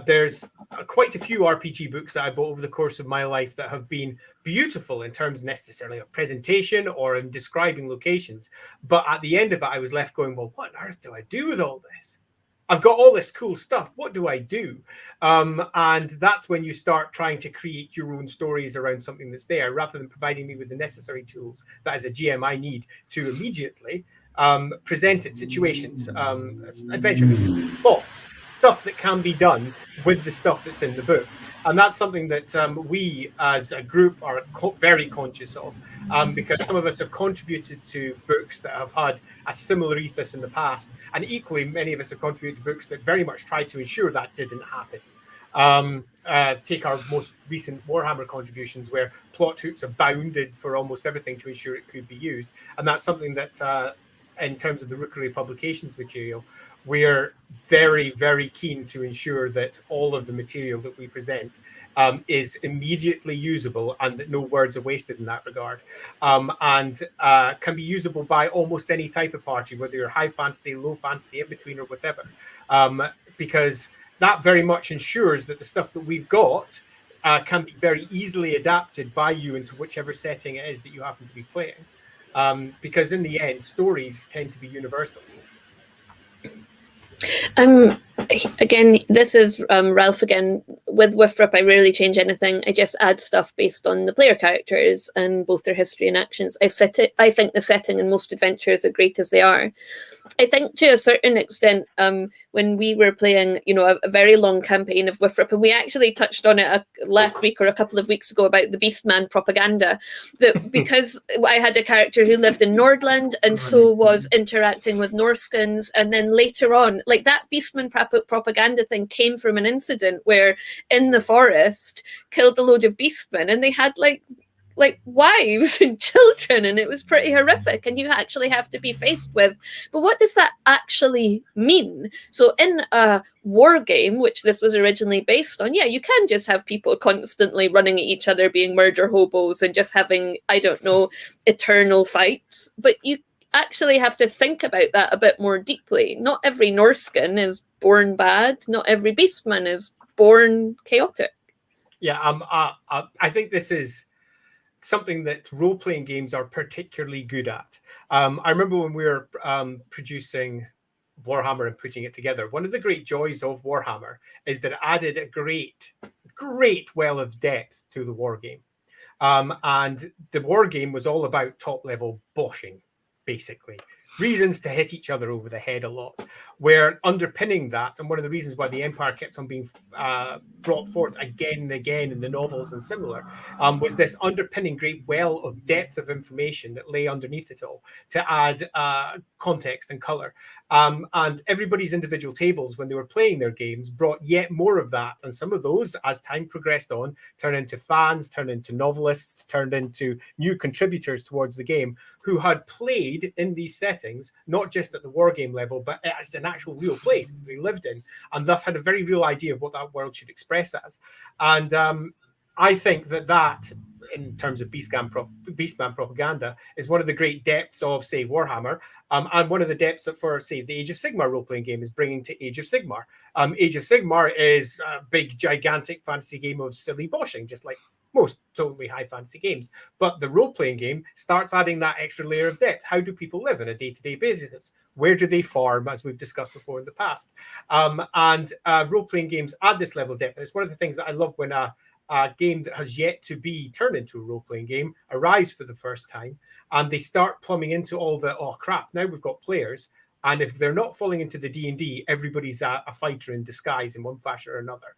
There's quite a few RPG books that I bought over the course of my life that have been beautiful in terms necessarily of presentation or in describing locations. But at the end of it, I was left going, well, what on earth do I do with all this? I've got all this cool stuff. What do I do? And that's when you start trying to create your own stories around something that's there, rather than providing me with the necessary tools that as a GM I need to immediately present it, situations, adventure plots, stuff that can be done with the stuff that's in the book. And that's something that we as a group are very conscious of, because some of us have contributed to books that have had a similar ethos in the past, and equally many of us have contributed to books that very much try to ensure that didn't happen. Take our most recent Warhammer contributions, where plot hooks abounded for almost everything to ensure it could be used. And that's something that, in terms of the Rookery publications material, we're very, very keen to ensure that all of the material that we present is immediately usable, and that no words are wasted in that regard, and can be usable by almost any type of party, whether you're high fantasy, low fantasy, in between, or whatever, because that very much ensures that the stuff that we've got can be very easily adapted by you into whichever setting it is that you happen to be playing, because in the end, stories tend to be universal. Again, this is Ralph again. With WIFRIP, I rarely change anything. I just add stuff based on the player characters and both their history and actions. I think the setting in most adventures are great as they are. I think to a certain extent, when we were playing, a very long campaign of WIFRIP, and we actually touched on it last week or a couple of weeks ago about the Beastman propaganda, that because I had a character who lived in Nordland and so was interacting with Norskins, and then later on, like that Beastman propaganda thing came from an incident where in the forest killed a load of Beastmen, and they had like like wives and children, and it was pretty horrific, and you actually have to be faced with, but what does that actually mean? So in a war game, which this was originally based on, yeah, you can just have people constantly running at each other, being murder hobos and just having, I don't know, eternal fights, but you actually have to think about that a bit more deeply. Not every Norskin is born bad, not every beastman is born chaotic. Yeah, I think this is something that role-playing games are particularly good at. I remember when we were producing Warhammer and putting it together, one of the great joys of Warhammer is that it added a great well of depth to the war game. And the war game was all about top-level boshing, basically. Reasons to hit each other over the head a lot, where underpinning that, and one of the reasons why the Empire kept on being brought forth again and again in the novels and similar, was this underpinning great well of depth of information that lay underneath it all to add context and color. And everybody's individual tables, when they were playing their games, brought yet more of that. And some of those, as time progressed on, turned into fans, turned into novelists, turned into new contributors towards the game who had played in these settings, not just at the war game level, but as an actual real place that they lived in, and thus had a very real idea of what that world should express as. And I think that in terms of Beastman propaganda, is one of the great depths of, say, Warhammer, and one of the depths for, say, the Age of Sigmar role-playing game is bringing to Age of Sigmar. Age of Sigmar is a big, gigantic fantasy game of silly boshing, just like most totally high fantasy games. But the role-playing game starts adding that extra layer of depth. How do people live on a day-to-day basis? Where do they farm, as we've discussed before in the past? And role-playing games add this level of depth. And it's one of the things that I love when a game that has yet to be turned into a role-playing game arrives for the first time, and they start plumbing into all the, oh crap, now we've got players, and if they're not falling into the D&D, everybody's a fighter in disguise in one fashion or another,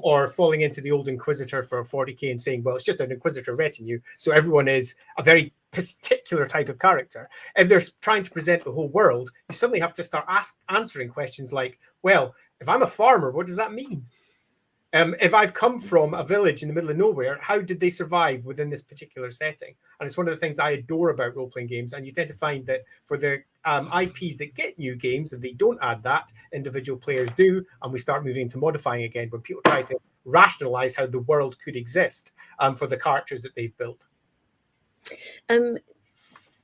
or falling into the old Inquisitor for 40k and saying, well, it's just an Inquisitor retinue, so everyone is a very particular type of character. If they're trying to present the whole world, you suddenly have to start answering questions like, well, if I'm a farmer, what does that mean? If I've come from a village in the middle of nowhere, how did they survive within this particular setting? And it's one of the things I adore about role-playing games. And you tend to find that for the IPs that get new games, that they don't add that, individual players do, and we start moving to modifying again when people try to rationalize how the world could exist for the characters that they've built.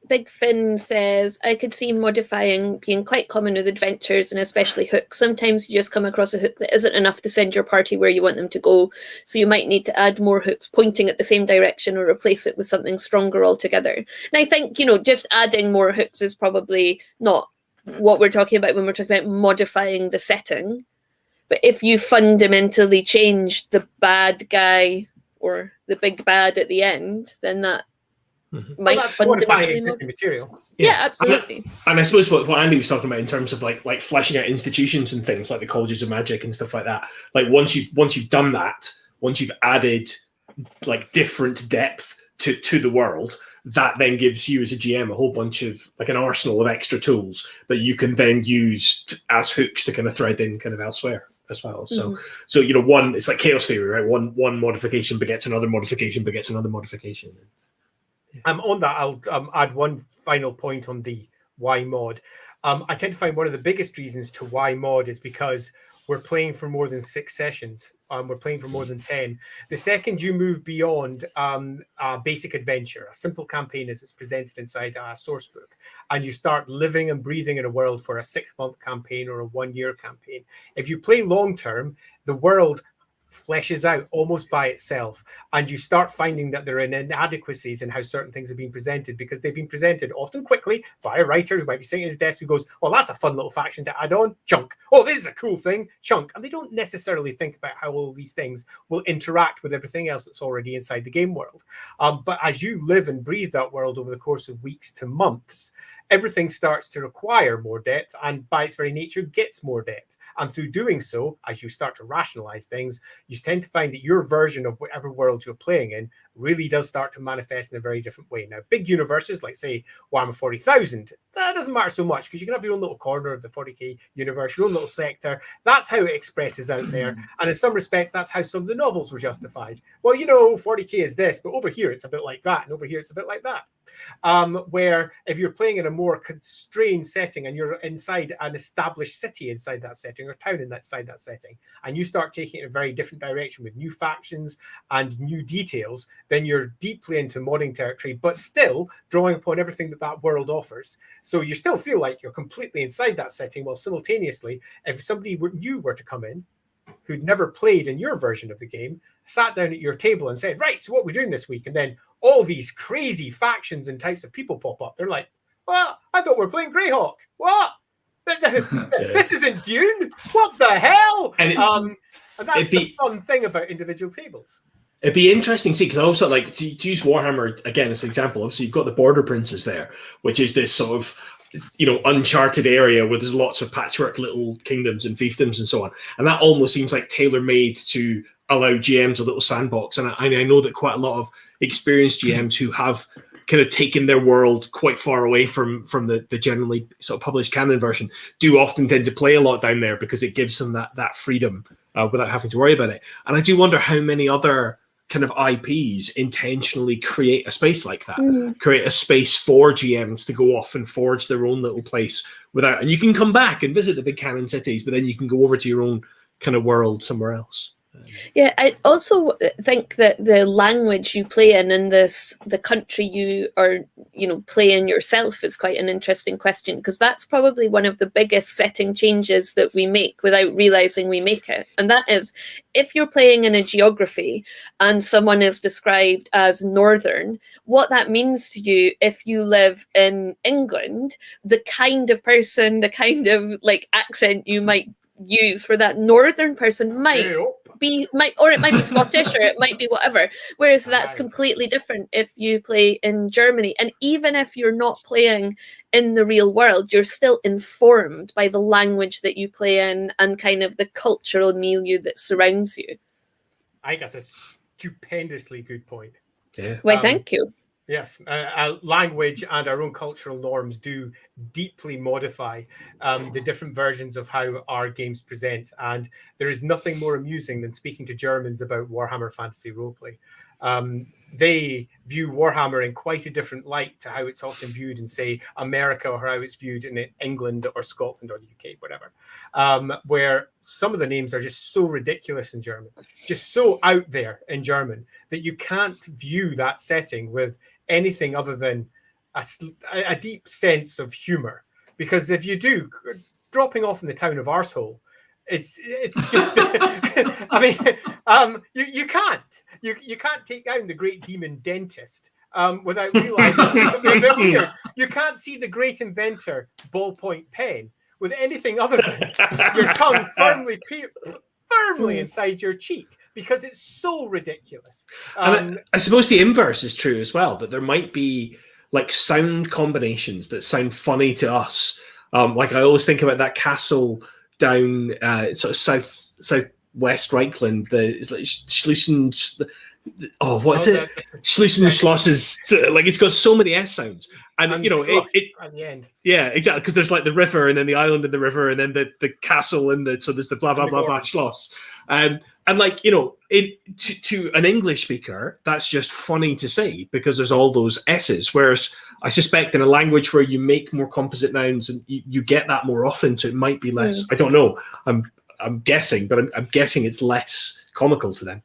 Big Finn says, I could see modifying being quite common with adventures and especially hooks. Sometimes you just come across a hook that isn't enough to send your party where you want them to go. So you might need to add more hooks pointing at the same direction or replace it with something stronger altogether. And I think, just adding more hooks is probably not what we're talking about when we're talking about modifying the setting. But if you fundamentally change the bad guy or the big bad at the end, then that might fundamentally existing material. Yeah, absolutely. And I suppose what Andy was talking about in terms of like fleshing out institutions and things like the colleges of magic and stuff like that. Like once you've done that, once you've added like different depth to the world, that then gives you as a GM a whole bunch of like an arsenal of extra tools that you can then use as hooks to kind of thread in kind of elsewhere as well. So one, it's like chaos theory, right? One modification begets another modification begets another modification. On that, I'll add one final point on the why mod. I tend to find one of the biggest reasons to why mod is because we're playing for more than 6 sessions. We're playing for more than 10. The second you move beyond a basic adventure, a simple campaign as it's presented inside a source book, and you start living and breathing in a world for a 6-month campaign or a 1-year campaign, if you play long-term, the world fleshes out almost by itself, and you start finding that there are inadequacies in how certain things have been presented because they've been presented often quickly by a writer who might be sitting at his desk who goes, well, that's a fun little faction to add on, chunk. Oh, this is a cool thing, chunk. And they don't necessarily think about how all these things will interact with everything else that's already inside the game world. But as you live and breathe that world over the course of weeks to months, everything starts to require more depth, and by its very nature gets more depth. And through doing so, as you start to rationalize things, you tend to find that your version of whatever world you're playing in really does start to manifest in a very different way. Now, big universes like, say, Warhammer 40,000, that doesn't matter so much because you can have your own little corner of the 40k universe, your own little sector. That's how it expresses out there. And in some respects, that's how some of the novels were justified. Well, 40k is this, but over here it's a bit like that, and over here it's a bit like that. Where if you're playing in a more constrained setting and you're inside an established city inside that setting, or town inside that setting, and you start taking it in a very different direction with new factions and new details, then you're deeply into modding territory, but still drawing upon everything that world offers. So you still feel like you're completely inside that setting, while simultaneously, if somebody new were to come in who'd never played in your version of the game, sat down at your table and said, right, so what are we doing this week? And then all these crazy factions and types of people pop up. They're like, well, I thought we were playing Greyhawk. What? This isn't Dune. What the hell? And that's the fun thing about individual tables. It'd be interesting to see, because I also like to use Warhammer again as an example. Obviously, you've got the Border Princes there, which is this sort of uncharted area where there's lots of patchwork little kingdoms and fiefdoms and so on. And that almost seems like tailor-made to allow GMs a little sandbox. And I know that quite a lot of experienced GMs who have kind of taken their world quite far away from the generally sort of published canon version do often tend to play a lot down there because it gives them that freedom without having to worry about it. And I do wonder how many other kind of IPs intentionally create a space like that, create a space for GMs to go off and forge their own little place and you can come back and visit the big canon cities, but then you can go over to your own kind of world somewhere else. Yeah, I also think that the language you play in and the country you are, play in yourself is quite an interesting question, because that's probably one of the biggest setting changes that we make without realizing we make it. And that is, if you're playing in a geography and someone is described as northern, what that means to you if you live in England, the kind of person, the kind of accent you might use for that northern person might be Scottish, or it might be whatever, whereas that's completely different if you play in Germany. And even if you're not playing in the real world, you're still informed by the language that you play in and kind of the cultural milieu that surrounds you. I think that's a stupendously good point. Yeah. Well, thank you. Yes, language and our own cultural norms do deeply modify the different versions of how our games present. And there is nothing more amusing than speaking to Germans about Warhammer Fantasy Roleplay. They view Warhammer in quite a different light to how it's often viewed in, say, America, or how it's viewed in England or Scotland or the UK, whatever, where some of the names are just so ridiculous in German, just so out there in German, that you can't view that setting with anything other than a deep sense of humor. Because if you do, dropping off in the town of Arsehole, it's just I mean, you can't take down the great demon dentist without realizing there's something a bit weird. You can't see the great inventor ballpoint pen with anything other than your tongue firmly inside your cheek, because it's so ridiculous. And I suppose the inverse is true as well, that there might be sound combinations that sound funny to us. I always think about that castle down sort of southwest Reichland, it's like Schlussen. Schlussenschlosses. It's got so many S sounds, and at the end. Yeah, exactly, because there's the river, and then the island in the river, and then the castle, and so there's the blah blah blah blah Schloss, and to an English speaker, that's just funny to say because there's all those S's. Whereas I suspect in a language where you make more composite nouns and you get that more often, so it might be less. I don't know. I'm guessing, but I'm guessing it's less comical to them.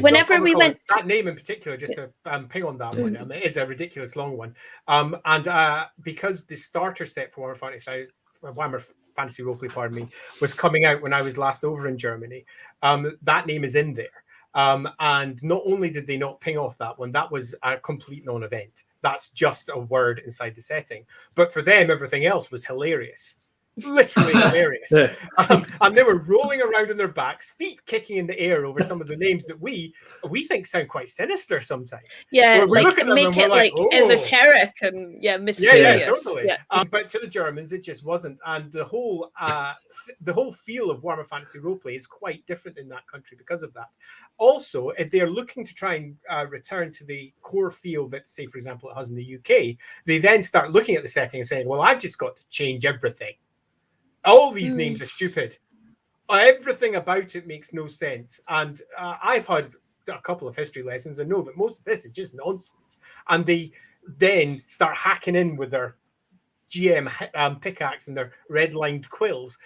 Whenever we went, that name in particular, just to ping on that one, it is a ridiculous long one. And because the starter set for Warhammer Fantasy Roleplay, pardon me, was coming out when I was last over in Germany, that name is in there. And not only did they not ping off that one, that was a complete non-event. That's just a word inside the setting. But for them, everything else was hilarious. literally hilarious. Yeah. And they were rolling around on their backs, feet kicking in the air over some of the names that we think sound quite sinister sometimes. Yeah, we look at them make and we're it like oh. esoteric and mysterious. Totally. Yeah. But to the Germans, it just wasn't. And the whole feel of Warhammer Fantasy Roleplay is quite different in that country because of that. Also, if they're looking to try and return to the core feel that, say, for example, it has in the UK, they then start looking at the setting and saying, well, I've just got to change everything. All these names are stupid. Everything about it makes no sense. And I've had a couple of history lessons and know that most of this is just nonsense. And they then start hacking in with their GM pickaxe and their red-lined quills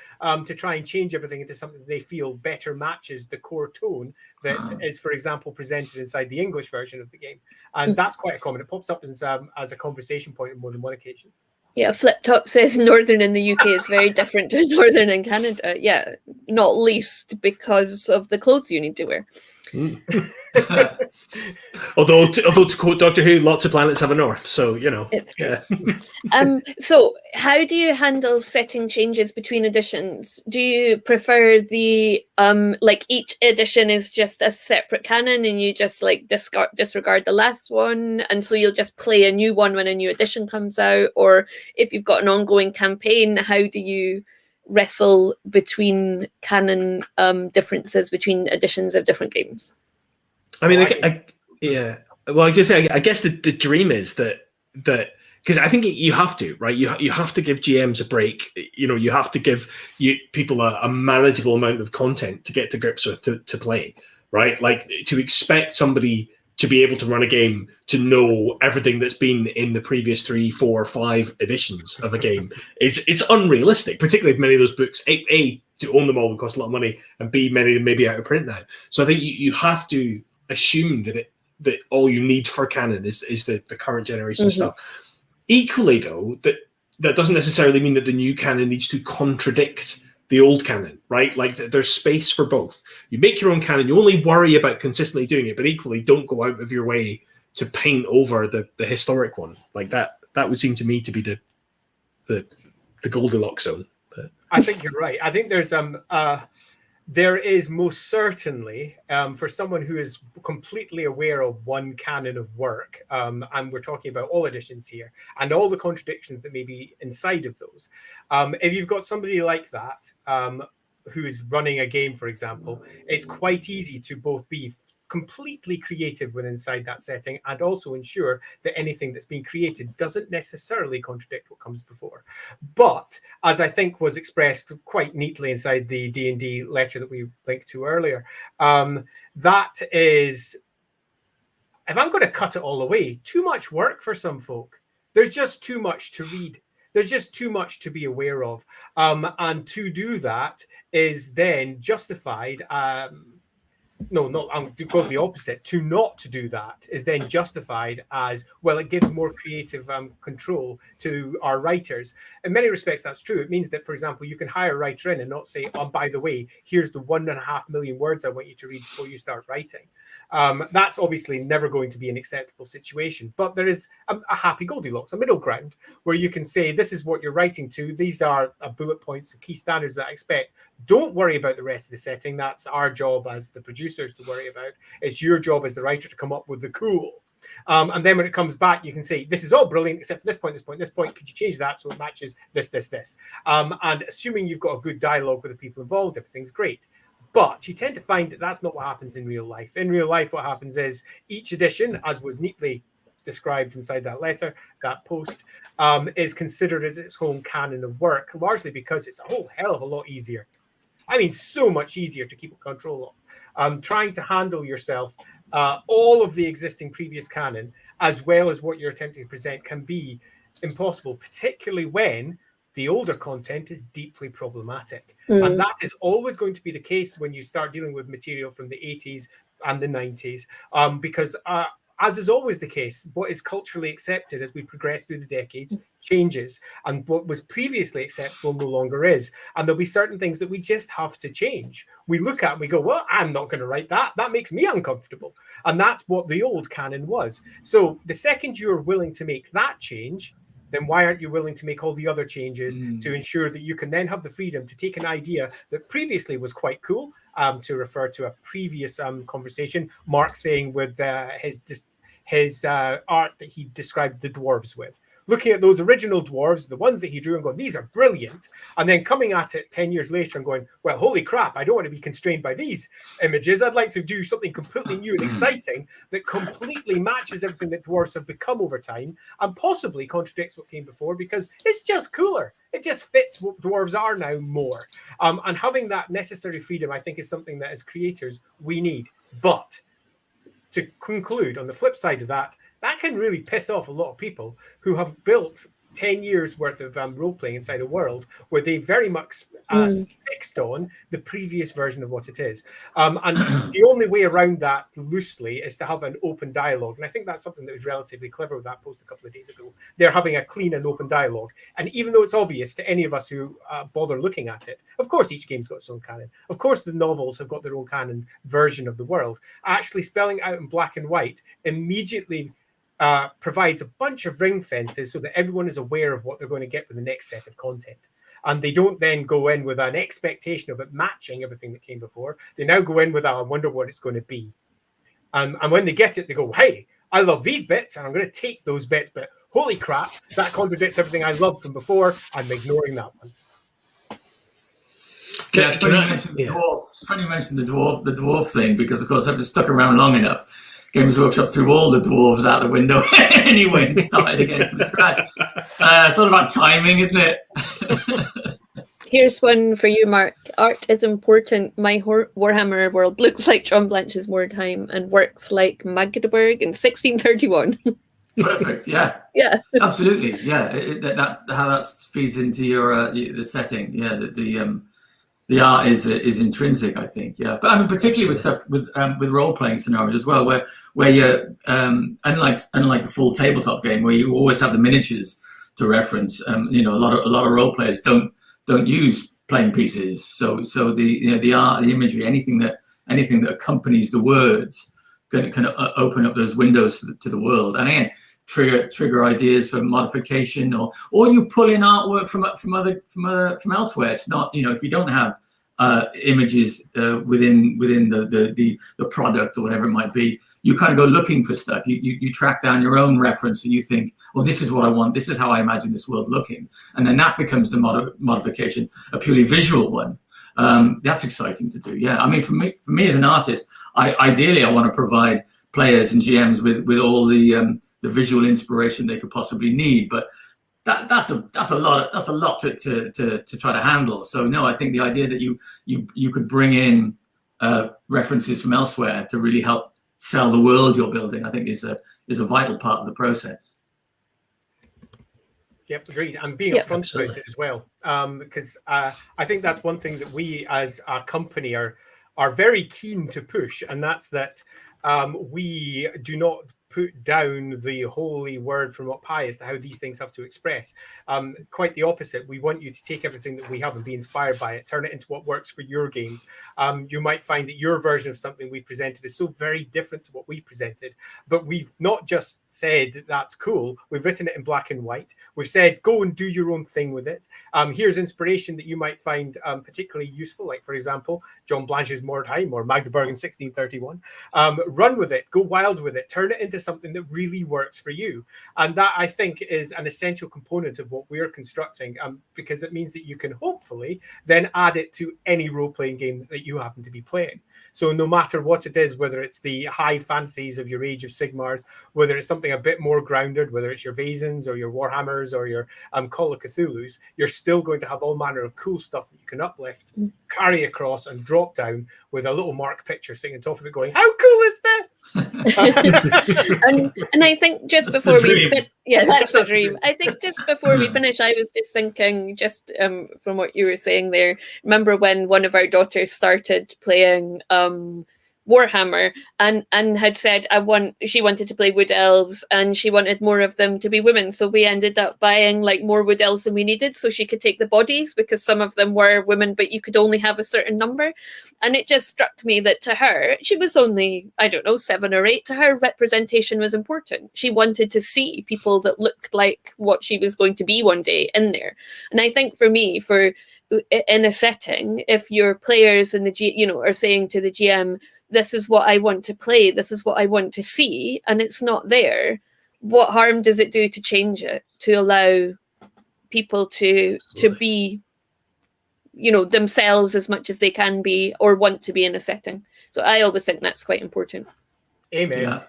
to try and change everything into something they feel better matches the core tone that is, for example, presented inside the English version of the game. And that's quite a common. It pops up as a conversation point on more than one occasion. Yeah, Flip Top says Northern in the UK is very different to Northern in Canada. Yeah, not least because of the clothes you need to wear. Although to quote Doctor Who, lots of planets have a north, so you know. It's true. So how do you handle setting changes between editions? Do you prefer the like each edition is just a separate canon and you just like disregard the last one, and so you'll just play a new one when a new edition comes out? Or if you've got an ongoing campaign, how do you wrestle between canon differences between editions of different games? I mean, yeah. Well, I guess the dream is that because I think you have to, right? You have to give GMs a break. You know, you have to give people a manageable amount of content to get to grips with to play, right? Like to expect somebody to be able to run a game to know everything that's been in the previous 3, 4, 5 editions of a game. It's unrealistic, particularly if many of those books, A, to own them all would cost a lot of money, and B, many of them may be out of print now. So I think you have to assume that all you need for canon is the current generation stuff. Equally, though, that doesn't necessarily mean that the new canon needs to contradict the old canon, right? Like there's space for both. You make your own canon, you only worry about consistently doing it, but equally don't go out of your way to paint over the historic one. Like that would seem to me to be the Goldilocks zone. But I think you're right. I think there is most certainly, for someone who is completely aware of one canon of work, and we're talking about all editions here, and all the contradictions that may be inside of those. If you've got somebody like that who is running a game, for example, it's quite easy to both be completely creative within inside that setting and also ensure that anything that's being created doesn't necessarily contradict what comes before. But as I think was expressed quite neatly inside the D&D letter that we linked to earlier, that is, if I'm going to cut it all away, too much work for some folk. There's just too much to read. There's just too much to be aware of. And to do that is then justified. I'm to go the opposite. To not to do that is then justified as, well, it gives more creative control to our writers. In many respects, that's true. It means that, for example, you can hire a writer in and not say, oh, by the way, here's the 1.5 million words I want you to read before you start writing. That's obviously never going to be an acceptable situation. But there is a happy Goldilocks, a middle ground, where you can say, this is what you're writing to. These are bullet points, key standards that I expect. Don't worry about the rest of the setting. That's our job as the producers to worry about. It's your job as the writer to come up with the cool. And then when it comes back, you can say, this is all brilliant, except for this point, this point, this point. Could you change that so it matches this? And assuming you've got a good dialogue with the people involved, everything's great. But you tend to find that that's not what happens in real life. In real life, what happens is each edition, as was neatly described inside that letter, that post, is considered as its own canon of work, largely because it's a whole hell of a lot easier. I mean, so much easier to keep control of. Trying to handle yourself, all of the existing previous canon, as well as what you're attempting to present, can be impossible, particularly when the older content is deeply problematic. And that is always going to be the case when you start dealing with material from the 80s and the 90s, because as is always the case, what is culturally accepted as we progress through the decades changes, and what was previously acceptable no longer is. And there'll be certain things that we just have to change. We look at and we go, well, I'm not going to write that. That makes me uncomfortable. And that's what the old canon was. So the second you're willing to make that change, then why aren't you willing to make all the other changes to ensure that you can then have the freedom to take an idea that previously was quite cool, to refer to a previous conversation, Mark saying with his art that he described the dwarves with. Looking at those original dwarves, the ones that he drew, and going, these are brilliant. And then coming at it 10 years later and going, well, holy crap, I don't want to be constrained by these images. I'd like to do something completely new and exciting that completely matches everything that dwarves have become over time and possibly contradicts what came before because it's just cooler. It just fits what dwarves are now more. And having that necessary freedom, I think, is something that as creators we need. But to conclude, on the flip side of that, that can really piss off a lot of people who have built 10 years worth of role-playing inside a world where they very much fixed on the previous version of what it is. And the only way around that loosely is to have an open dialogue. And I think that's something that was relatively clever with that post a couple of days ago. They're having a clean and open dialogue. And even though it's obvious to any of us who bother looking at it, of course, each game's got its own canon. Of course, the novels have got their own canon version of the world. Actually spelling it out in black and white immediately provides a bunch of ring fences so that everyone is aware of what they're going to get with the next set of content. And they don't then go in with an expectation of it matching everything that came before. They now go in with, I wonder what it's going to be. And when they get it, they go, hey, I love these bits, and I'm going to take those bits, but holy crap, that contradicts everything I loved from before. I'm ignoring that one. Yeah, it's funny you mentioned the dwarf. It's funny you mentioned the dwarf thing, because of course I've been stuck around long enough. Games Workshop threw all the dwarves out the window anyway and started again from scratch. It's all about timing, isn't it? Here's one for you, Mark. Art is important. My Warhammer world looks like John Blanche's Mordheim and works like Magdeburg in 1631. Perfect. Yeah. Yeah. Absolutely. Yeah. That how that feeds into your the setting. Yeah. The art is intrinsic, I think. Yeah, but I mean, particularly with stuff with role playing scenarios as well, where you're unlike the full tabletop game where you always have the miniatures to reference. A lot of role players don't use playing pieces. So the art, the imagery, anything that accompanies the words can open up those windows to the world. And again, trigger ideas for modification, or you pull in artwork from elsewhere. It's not, if you don't have images within the product or whatever it might be, you kind of go looking for stuff. You track down your own reference and you think, well, this is what I want. This is how I imagine this world looking, and then that becomes the modification, a purely visual one. That's exciting to do. Yeah, I mean, for me as an artist, ideally I want to provide players and GMs with all the visual inspiration they could possibly need, but that's a lot to try to handle. So no, I think the idea that you could bring in references from elsewhere to really help sell the world you're building, I think is a vital part of the process. Yep, agreed. And being upfront about it as well, because I think that's one thing that we as a company are very keen to push, and that's that we do not put down the holy word from up high as to how these things have to express. Quite the opposite. We want you to take everything that we have and be inspired by it, turn it into what works for your games. You might find that your version of something we presented is so very different to what we presented, but we've not just said that's cool. We've written it in black and white. We've said, go and do your own thing with it. Here's inspiration that you might find particularly useful, like, for example, John Blanche's Mordheim or Magdeburg in 1631. Run with it, go wild with it, turn it into something that really works for you. And that, I think, is an essential component of what we're constructing, because it means that you can hopefully then add it to any role-playing game that you happen to be playing. So no matter what it is, whether it's the high fantasies of your Age of Sigmars, whether it's something a bit more grounded, whether it's your Vasens or your Warhammers or your Call of Cthulhu's, you're still going to have all manner of cool stuff that you can uplift, carry across and drop down with a little Mark picture sitting on top of it going, how cool is this? and I think just that's before we that's the dream. I think just before we finish, I was just thinking, just from what you were saying there, remember when one of our daughters started playing Warhammer and had said she wanted to play wood elves and she wanted more of them to be women, so we ended up buying like more wood elves than we needed so she could take the bodies, because some of them were women but you could only have a certain number. And it just struck me that to her, she was only, I don't know, 7 or 8, to her representation was important. She wanted to see people that looked like what she was going to be one day in there. And I think for me, in a setting, if your players and are saying to the GM, this is what I want to play, this is what I want to see, and it's not there, what harm does it do to change it, to allow people to be, themselves as much as they can be or want to be in a setting? So I always think that's quite important. Amen.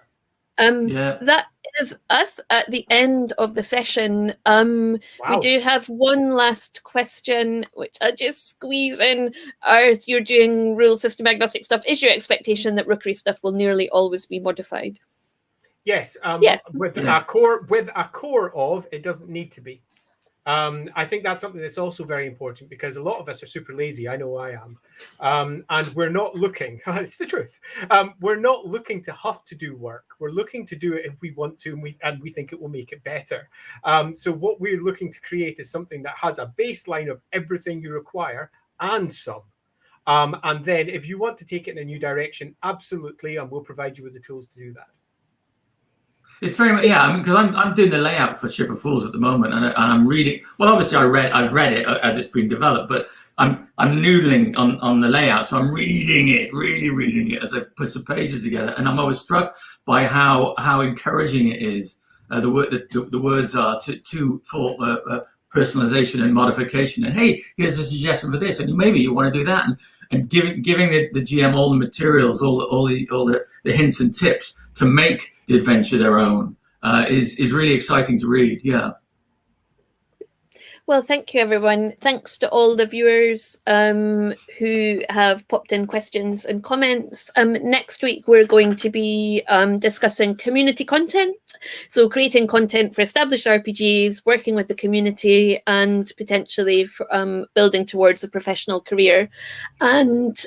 That is us at the end of the session. We do have one last question, which I'll just squeeze in. As you're doing rule system agnostic stuff, is your expectation that Rookery stuff will nearly always be modified? Yes. Yes. With a core of, it doesn't need to be. I think that's something that's also very important, because a lot of us are super lazy. I know I am. And we're not looking, it's the truth. We're not looking to have to do work. We're looking to do it if we want to, and we think it will make it better. So what we're looking to create is something that has a baseline of everything you require and some. And then if you want to take it in a new direction, absolutely, and we'll provide you with the tools to do that. It's very much, yeah. I mean, because I'm doing the layout for Ship of Fools at the moment, and I'm reading. Well, obviously, I've read it as it's been developed, but I'm noodling on the layout, so I'm reading it, really reading it as I put some pages together, and I'm always struck by how encouraging it is. The words are for personalization and modification, and hey, here's a suggestion for this, and maybe you want to do that, and giving the GM all the materials, all the hints and tips to make the adventure their own is really exciting to read. Yeah. Well, thank you, everyone. Thanks to all the viewers who have popped in questions and comments. Next week, we're going to be discussing community content. So creating content for established RPGs, working with the community, and potentially building towards a professional career. And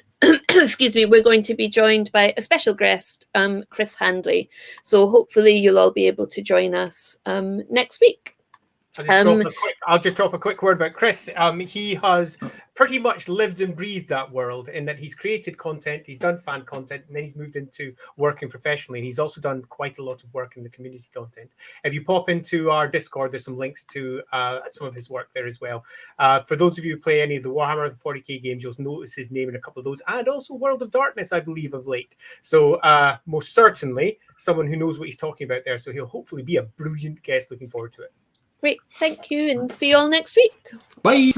excuse me, we're going to be joined by a special guest, Chris Handley. So hopefully you'll all be able to join us next week. I'll just drop a quick word about Chris. He has pretty much lived and breathed that world, in that he's created content, he's done fan content, and then he's moved into working professionally. And he's also done quite a lot of work in the community content. If you pop into our Discord, there's some links to some of his work there as well. For those of you who play any of the Warhammer 40k games, you'll notice his name in a couple of those, and also World of Darkness, I believe, of late. So most certainly someone who knows what he's talking about there. So he'll hopefully be a brilliant guest. Looking forward to it. Great. Thank you, and see you all next week. Bye.